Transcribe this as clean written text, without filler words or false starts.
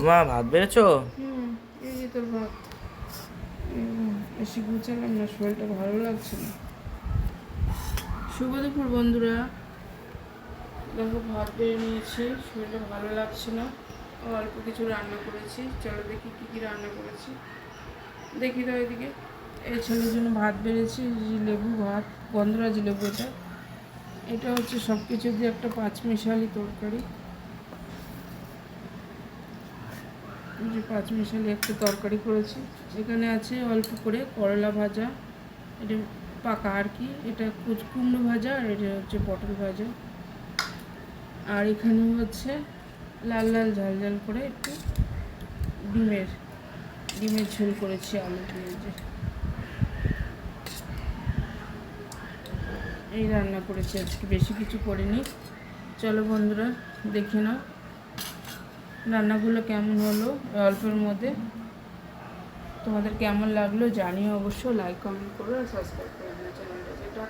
মা ভাত বেড়েছো? এই যে তোর ভাত। বেশি গুছালাম না, শরীরটা ভালো লাগছে না। শুভ দুপুর বন্ধুরা, দেখো ভাত বেড়ে নিয়েছি, শরীরটা ভালো লাগছে না। অল্প কিছু রান্না করেছি, চলো দেখি কী কী রান্না করেছি। দেখি তো এদিকে, এই ছেলের জন্য ভাত বেড়েছি, লেবু ভাত, গন্ধরাজি লেবু। এটা হচ্ছে সব কিছু দিয়ে একটা পাঁচমিশালি তরকারি। যে পাঁচমিশালি একটা তরকারি করেছি। এখানে আছে অল্প করে করলা ভাজা, এটা পাকা আর কি, এটা কুমড়ো ভাজা, আর এটা হচ্ছে পটল ভাজা। আর এখানে হচ্ছে লাল লাল ঝাল ঝাল করে একটু ডিমের ঝোল করেছি আলু দিয়ে। যে এই রান্না করেছি আজকে, বেশি কিছু করিনি। চলো বন্ধুরা দেখে নাও রান্নাগুলো কেমন হলো অল্পের মধ্যে। তোমাদের কেমন লাগলো জানিও অবশ্য, লাইক কমেন্ট করো আর সাবস্ক্রাইব করে দিও চ্যানেলটা। যেটা